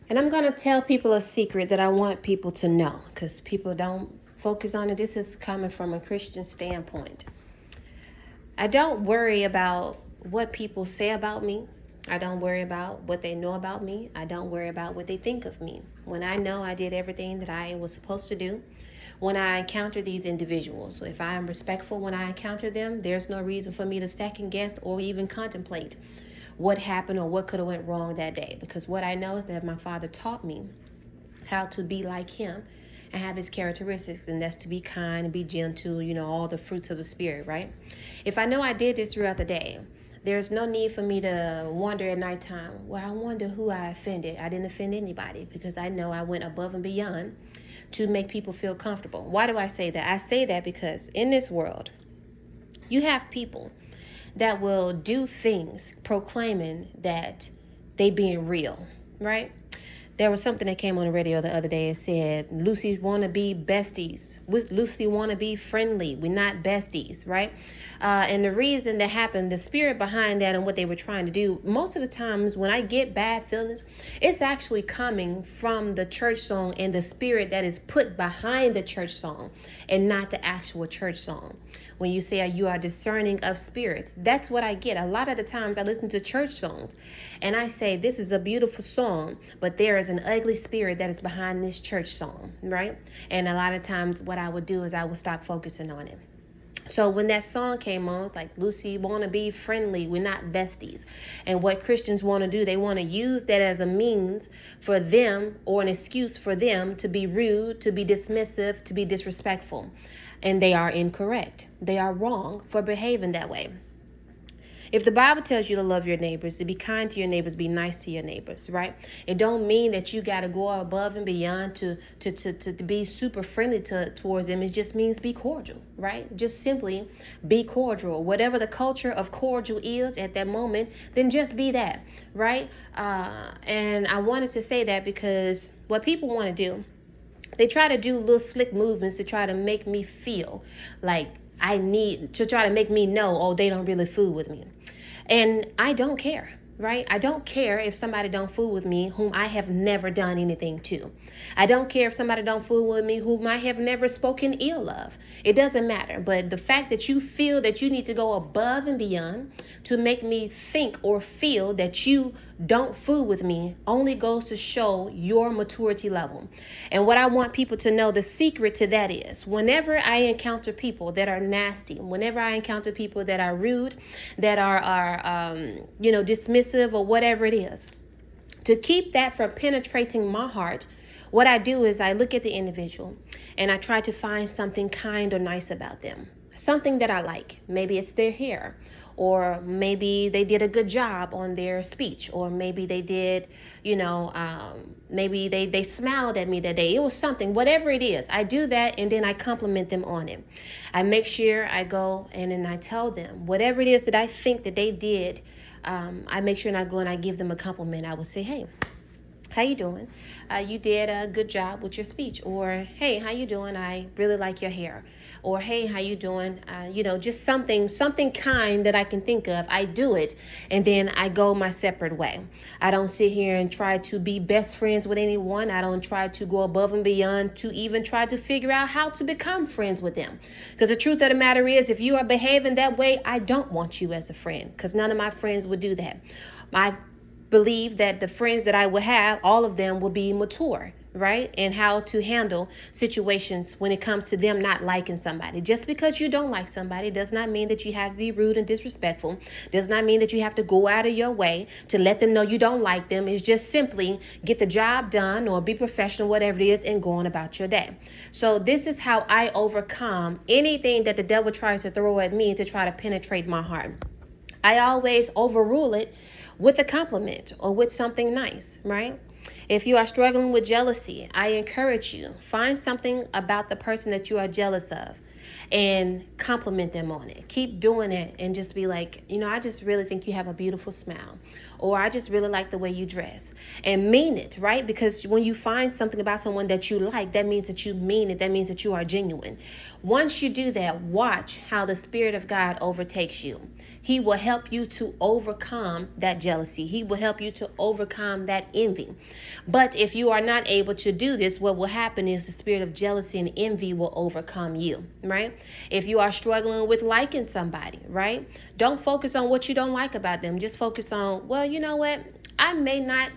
And I'm going to tell people a secret that I want people to know, because people don't focus on it. This is coming from a Christian standpoint. I don't worry about what people say about me. I don't worry about what they know about me. I don't worry about what they think of me. When I know I did everything that I was supposed to do, when I encounter these individuals, if I am respectful when I encounter them, there's no reason for me to second guess or even contemplate what happened or what could have went wrong that day. Because what I know is that my Father taught me how to be like him and have his characteristics, and that's to be kind and be gentle, all the fruits of the Spirit, right? If I know I did this throughout the day, there's no need for me to wonder at nighttime, well, I wonder who I offended. I didn't offend anybody, because I know I went above and beyond to make people feel comfortable. Why do I say that? I say that because in this world, you have people that will do things proclaiming that they being real, right? There was something that came on the radio the other day. It said, Lucy want to be besties. Lucy want to be friendly. We're not besties, right? And the reason that happened, the spirit behind that and what they were trying to do, most of the times when I get bad feelings, it's actually coming from the church song and the spirit that is put behind the church song and not the actual church song. When you say you are discerning of spirits, that's what I get. A lot of the times I listen to church songs and I say, this is a beautiful song, but there is an ugly spirit that is behind this church song, right? And a lot of times what I would do is I would stop focusing on it. So when that song came on, it's like, Lucy want to be friendly. We're not besties. And what Christians want to do, they want to use that as a means for them, or an excuse for them to be rude, to be dismissive, to be disrespectful. And they are incorrect. They are wrong for behaving that way. If the Bible tells you to love your neighbors, to be kind to your neighbors, be nice to your neighbors, right? It don't mean that you got to go above and beyond to be super friendly towards them. It just means be cordial, right? Just simply be cordial. Whatever the culture of cordial is at that moment, then just be that, right? And I wanted to say that because what people want to do, they try to do little slick movements to try to make me feel like I need to try to make me know, oh, they don't really fool with me. And I don't care, right? I don't care if somebody don't fool with me whom I have never done anything to. I don't care if somebody don't fool with me whom I have never spoken ill of. It doesn't matter. But the fact that you feel that you need to go above and beyond to make me think or feel that you don't fool with me only goes to show your maturity level. And what I want people to know, the secret to that is, whenever I encounter people that are nasty, whenever I encounter people that are rude, that are dismissive or whatever it is, to keep that from penetrating my heart, what I do is I look at the individual and I try to find something kind or nice about them. Something that I like. Maybe it's their hair, or maybe they did a good job on their speech, or maybe they did, maybe they smiled at me that day. It was something, whatever it is. I do that and then I compliment them on it. I make sure I go and then I tell them whatever it is that I think that they did. I make sure and I go and I give them a compliment. I will say, hey, how you doing? You did a good job with your speech. Or, hey, how you doing? I really like your hair. Or, hey, how you doing? Just something kind that I can think of. I do it, and then I go my separate way. I don't sit here and try to be best friends with anyone. I don't try to go above and beyond to even try to figure out how to become friends with them. Because the truth of the matter is, if you are behaving that way, I don't want you as a friend, because none of my friends would do that. I believe that the friends that I will have, all of them will be mature, right? And how to handle situations when it comes to them not liking somebody. Just because you don't like somebody does not mean that you have to be rude and disrespectful. Does not mean that you have to go out of your way to let them know you don't like them. It's just simply get the job done or be professional, whatever it is, and go on about your day. So this is how I overcome anything that the devil tries to throw at me to try to penetrate my heart. I always overrule it with a compliment or with something nice, right? If you are struggling with jealousy, I encourage you, find something about the person that you are jealous of. and compliment them on it. Keep doing it and just be like, I just really think you have a beautiful smile, or I just really like the way you dress, and mean it, right? Because when you find something about someone that you like, that means that you mean it. That means that you are genuine. Once you do that, watch how the Spirit of God overtakes you. He will help you to overcome that jealousy. He will help you to overcome that envy. But if you are not able to do this, what will happen is the spirit of jealousy and envy will overcome you, right? If you are struggling with liking somebody, right? Don't focus on what you don't like about them. Just focus on, well, you know what? I may not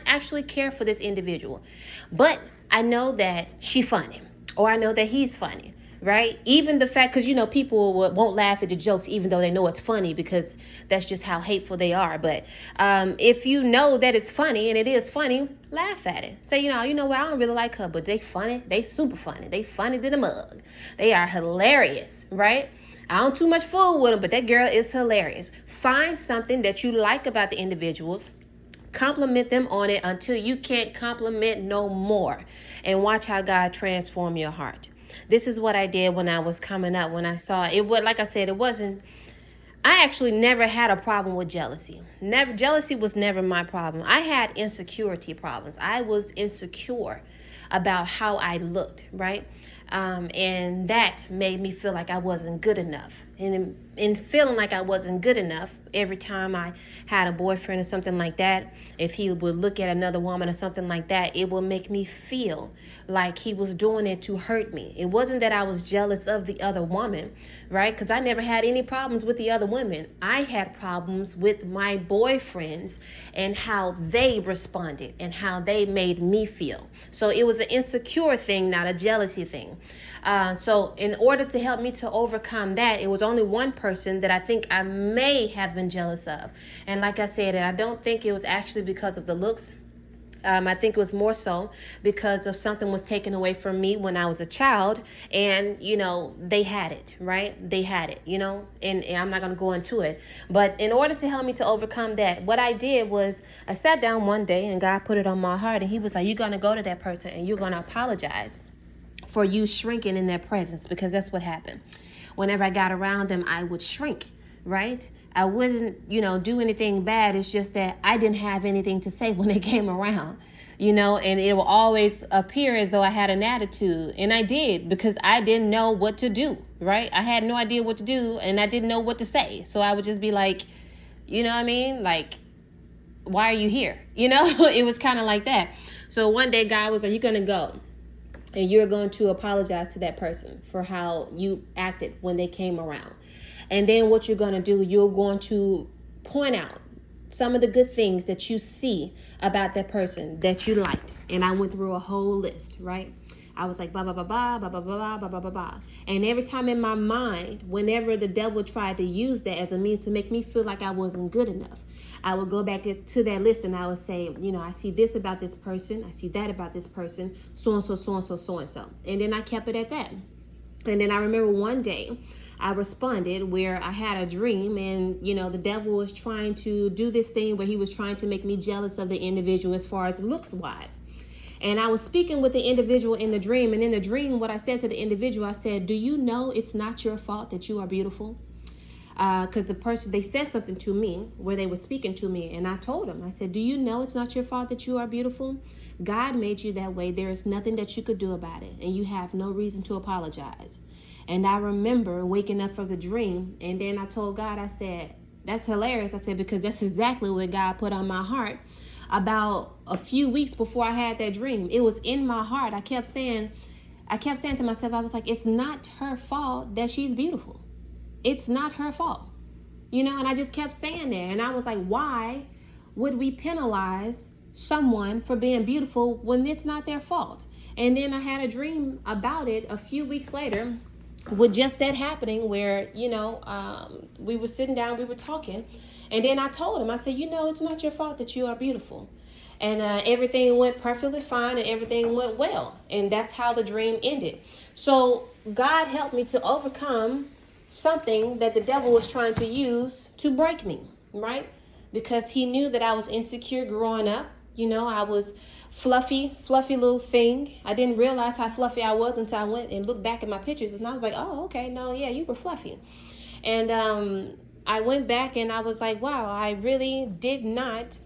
actually care for this individual, but I know that she's funny, or I know that he's funny. Right? Even the fact, because, people won't laugh at the jokes, even though they know it's funny, because that's just how hateful they are. But if you know that it's funny, and it is funny, laugh at it. Say, you know what? I don't really like her, but they funny. They super funny. They funny to the mug. They are hilarious, right? I don't too much fool with them, but that girl is hilarious. Find something that you like about the individuals. Compliment them on it until you can't compliment no more. And watch how God transform your heart. This is what I did when I was coming up. When I saw it, like I said, I actually never had a problem with jealousy. Jealousy was never my problem. I had insecurity problems. I was insecure about how I looked, right? And that made me feel like I wasn't good enough. And in feeling like I wasn't good enough, every time I had a boyfriend or something like that, if he would look at another woman or something like that, it would make me feel like he was doing it to hurt me. It wasn't that I was jealous of the other woman, right? Because I never had any problems with the other women. I had problems with my boyfriends and how they responded and how they made me feel. So it was an insecure thing, not a jealousy thing. So in order to help me to overcome that, it was only one person that I think I may have been jealous of. And like I said, I don't think it was actually because of the looks. I think it was more so because of something was taken away from me when I was a child, and they had it, right? They had it, and I'm not going to go into it. But in order to help me to overcome that, what I did was I sat down one day and God put it on my heart, and he was like, you're going to go to that person and you're going to apologize for you shrinking in their presence, because that's what happened. Whenever I got around them, I would shrink, right? I wouldn't, do anything bad. It's just that I didn't have anything to say when they came around, and it will always appear as though I had an attitude. And I did, because I didn't know what to do, right? I had no idea what to do, and I didn't know what to say. So I would just be like, you know what I mean? Like, why are you here? It was kind of like that. So one day God was like, you're going to go. And you're going to apologize to that person for how you acted when they came around. And then what you're going to do, you're going to point out some of the good things that you see about that person that you liked. And I went through a whole list, right? I was like, blah, blah, blah, blah, blah, blah, blah, blah, blah, blah, blah, blah. And every time in my mind, whenever the devil tried to use that as a means to make me feel like I wasn't good enough, I would go back to that list and I would say, I see this about this person. I see that about this person. So and so, so and so, so and so. And then I kept it at that. And then I remember one day I responded where I had a dream, and, the devil was trying to do this thing where he was trying to make me jealous of the individual as far as looks wise. And I was speaking with the individual in the dream. And in the dream, what I said to the individual, I said, do you know it's not your fault that you are beautiful? Because the person, they said something to me where they were speaking to me. And I told them, I said, do you know it's not your fault that you are beautiful? God made you that way. There is nothing that you could do about it. And you have no reason to apologize. And I remember waking up from the dream. And then I told God, I said, that's hilarious. I said, because that's exactly what God put on my heart about a few weeks before I had that dream. It was in my heart. I kept saying to myself, I was like, it's not her fault that she's beautiful. It's not her fault. And I just kept saying that. And I was like, why would we penalize someone for being beautiful when it's not their fault? And then I had a dream about it a few weeks later with just that happening where, we were sitting down, we were talking. And then I told him, I said, it's not your fault that you are beautiful. And everything went perfectly fine and everything went well. And that's how the dream ended. So God helped me to overcome something that the devil was trying to use to break me, right? Because he knew that I was insecure growing up. You know, I was fluffy little thing. I didn't realize how fluffy I was until I went and looked back at my pictures, and I was like, oh, okay, no, yeah, you were fluffy. And I went back and I was like, wow, I really did not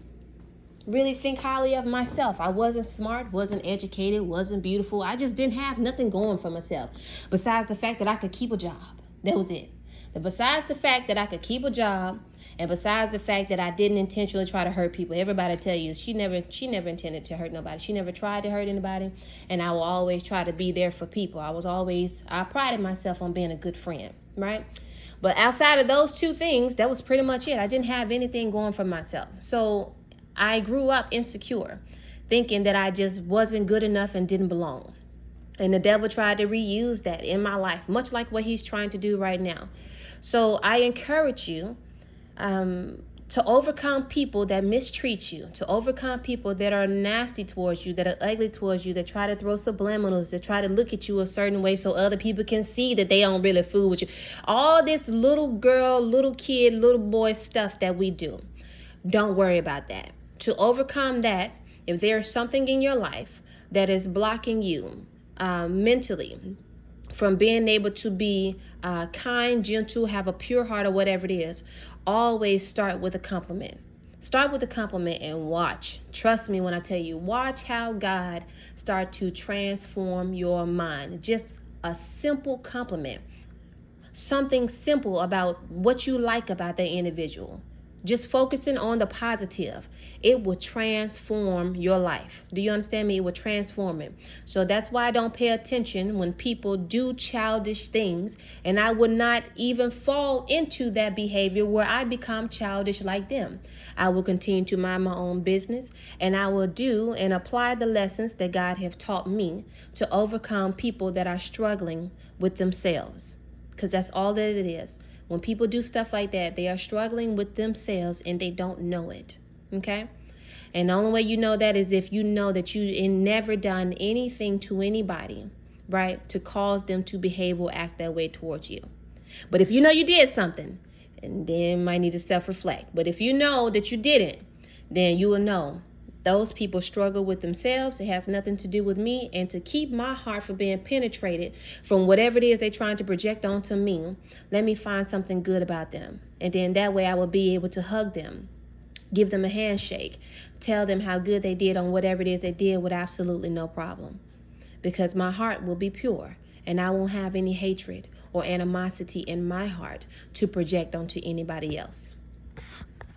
really think highly of myself. I wasn't smart, wasn't educated, wasn't beautiful. I just didn't have nothing going for myself besides the fact that I could keep a job. That was it. Besides the fact that I could keep a job, and besides the fact that I didn't intentionally try to hurt people. Everybody tell you she never intended to hurt nobody. She never tried to hurt anybody, and I will always try to be there for people. I prided myself on being a good friend, right? But outside of those two things, that was pretty much it. I didn't have anything going for myself. So I grew up insecure, thinking that I just wasn't good enough and didn't belong. And the devil tried to reuse that in my life, much like what he's trying to do right now. So I encourage you to overcome people that mistreat you, to overcome people that are nasty towards you, that are ugly towards you, that try to throw subliminals, that try to look at you a certain way so other people can see that they don't really fool with you. All this little girl, little kid, little boy stuff that we do. Don't worry about that. To overcome that, if there's something in your life that is blocking you mentally from being able to be kind, gentle, have a pure heart, or whatever it is, always start with a compliment. Start with a compliment and watch. Trust me when I tell you, watch how God start to transform your mind. Just a simple compliment. Something simple about what you like about that individual. Just focusing on the positive, it will transform your life. Do you understand me? It will transform it. So that's why I don't pay attention when people do childish things, and I would not even fall into that behavior where I become childish like them. I will continue to mind my own business, and I will do and apply the lessons that God have taught me to overcome people that are struggling with themselves, because that's all that it is. When people do stuff like that, they are struggling with themselves and they don't know it. Okay? And the only way you know that is if you know that you never done anything to anybody, right, to cause them to behave or act that way towards you. But if you know you did something, and then you might need to self-reflect. But if you know that you didn't, then you will know those people struggle with themselves. It has nothing to do with me. And to keep my heart from being penetrated from whatever it is they're trying to project onto me, let me find something good about them. And then that way I will be able to hug them, give them a handshake, tell them how good they did on whatever it is they did with absolutely no problem. Because my heart will be pure and I won't have any hatred or animosity in my heart to project onto anybody else.